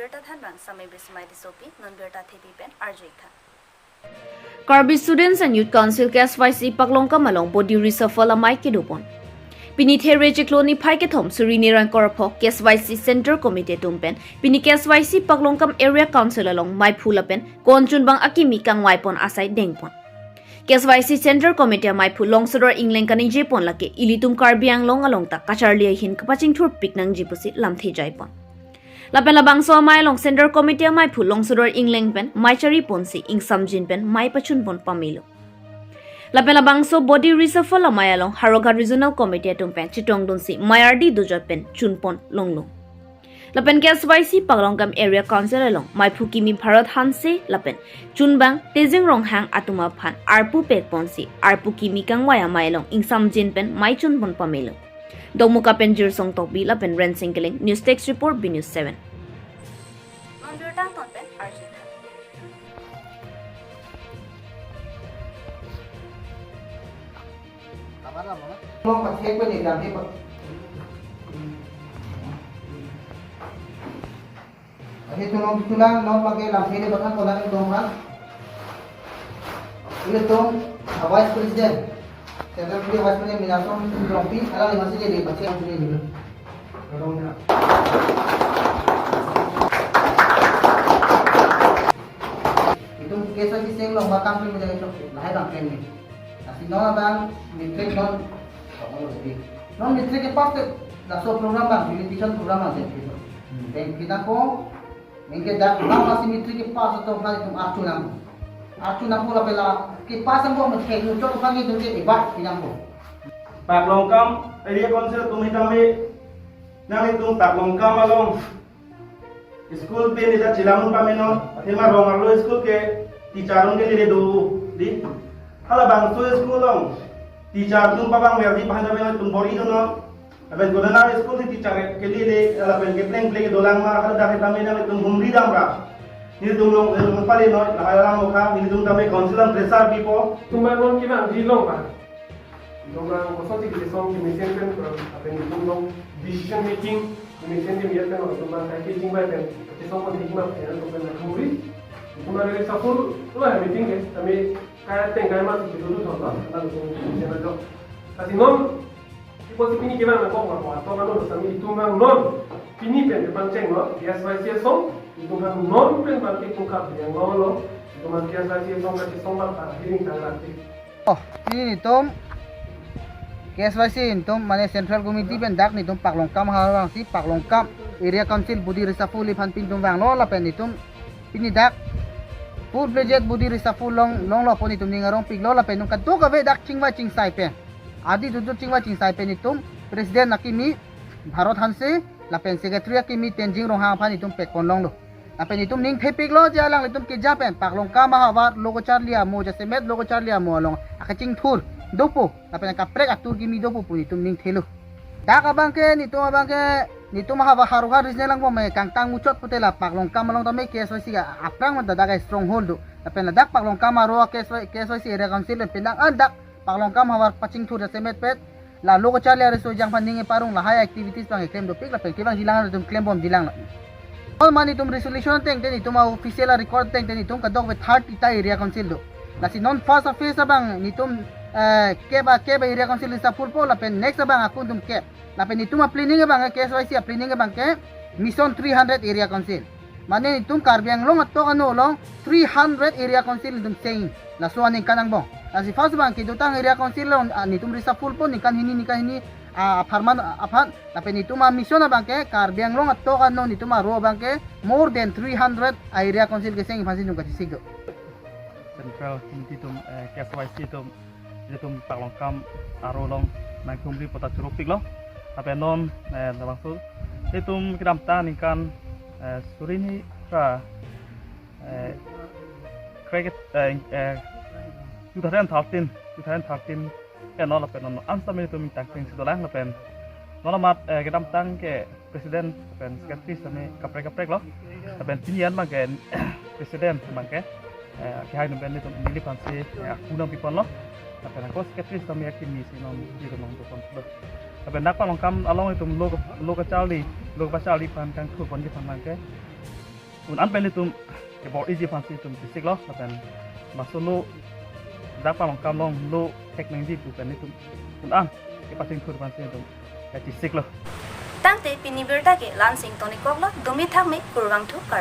nonbirta thanbang samay bismay disopi nonbirta thipi pen arjika. Karbi Students and Youth Council KSYC Paklongka Malong Body Reshuffle Amai Kidupon. Pinithe Rejikloni Paiketom Suriniran Korapok KSYC Center Committee Tumpen Pini KSYC Paklongkam Area Council along Mai Phulapen Konchunbang Akimi Kang Waipon Asai Dengpon. KSYC Center Committee Mai Phul Longsodor Inglen Kaning Jepon Lake Ilitum Karbiang Long Along Ta Kacharlia Hin Kapaching Thur Piknang Jipusi Lamthi Jaipon. Lapen labang so mai long Center Committee mai Phul Longsodor Inglen pen mai chari ponsi ing samjin pen mai pachun pon pamilo. Lapen labang so Body Reshuffle mai along Harogat Regional Committee tumpen Chitong Dunsi mai RD dujot pen chunpon longlong. Lapen KSYC Paklongkam Area Council along mai Phukimi Bharat Hanse lapen chunbang tejing rong hang atuma phan arpu pek ponsi arpu kimi kangwaya mai along ing samjin pen mai chunpon pamilo. Domuka Penjir Song Tokbi lapen Ren Singling News Text Report B News 7. Nonbirta tonpen arjika. Long mà thế bên này làm thế mà thế tôi nó mà cái làm thế này bắt còn đang đông lắm ini tuh Vice President Central Vice President Minason Rompi ala masih jadi masih yang punya juga itu kisah kisah yang lomba tampil menjadi lahir bang ini Así no dan mitrik non mitrik ke parte la so programa television programa de itu dan kita ko mungkin dah masih mitrik ke pas atau hal itu artu nam pula pela ke pas ang ko mitrik no to kan itu ke ibat pinang ko Paklongkam area council tumitami nang itung Paklongkam along school pe ni da chilamun pameno athema rongarlo school ke teacherun ke dire do di hala bang so school long teacher tum babang merdi pahanda beno tum bori no aben godana school ti teacher ke लिए ala pen ke pleng pleng dolang ma hala da tami na tum humri damra ni tum long pali no hala mo kha ni tum tami councilor pressure pipo tum ba non kina di long ba dong ko so ti ke song ki mission pen aben tum long decision making mission di miat pen tum ba ka ke jing ba pen ke song ko hikma pen tum pen humri tum ba re safur lo ha meeting ke tami kaya tengah masih dulu contoh, lalu jangan jauh. Tapi non, kalau si pini kita nak kau atau kalau sami itu memang non, pini pen depan cenglo, KSYC song, itu memang non pen balik tungkap yang lo, itu memang KSYC song kasih song bang hiring tangan. oh ini tom KSYC tom mana Central Committee pen dak ni tom Paklongkam harang si Paklongkam Area Council Budi Reshuffle pan pin tom bang lo la pen itum pini dak Full budget Budi Reshuffle long lo poni tum ningarong piglo la penung kadto ka ve dak chingwa ching sai pen adi dudu chingwa ching sai pen itum president nakimi Bharat Hanse la pen secretary akimi tenjing rong hang phan itum pek kon long lo la pen itum ning thepik lo jalang itum ke japen Paklongkam mahawat logo charlia mo ja semet logo charlia mo long akaching thur dopo la pen ka prek atur kimi dopo pu itum ning thelu dak abangke nitum mahaba haruha regional lang may kangtang muchot putela Paklongkam malong tami KSYC aprang man daga stronghold lapen ladak Paklongkam aro KSYC area council pendang andak Paklongkam hawar paching thur semet pet la logo charli are so jang panding parung la high activities pang claim do pik lapen kibang jilang dum claim bom jilang all mani tum resolution teng den itum official record teng den itum kadok with 30 ta area council do lasi non fast face abang nitum keba area council sa full po lapen next abang akun tum ke lapen itu ma planning bang KSYC planning bang ke mission 300 area council mane itum Karbiang long atto kanu long 300 area council dum chain la so aning kanang bong asi first bang ke dutang area council long nitum risa full po nikan hini farman aphan lapen itu ma mission bang ke Karbiang long atto kanu nitum ma ro bang ke more than 300 area council ke sing phasin dum ka sigo Central Committee tum KSYC tum Paklongkam aro long nang kumri pota curupik lo apa non labang sul itu kiram tan ikan surini tra cricket 2013 non apa non ansam itu minta ting sedolang apa non amat kiram tan ke presiden apa sekretari sami kaprek lo apa tinian magen presiden mangke kehai nomben itu ini pansi kunang pipon lo apa nak sekretari sami yakin misi non di rumah untuk konflik Tapi nak Paklongkam along itu logo Charlie pan kan ku pon di pan mangke un an pen itum ke bor easy fancy tum tisik lo lapen masulu dak pa mangkam long lo teknologi tu pen itum un an ke pating thur fancy tum ke tisik lo Tangte pini berta ke lansing toni koklo domi thakme kurwang thu kar.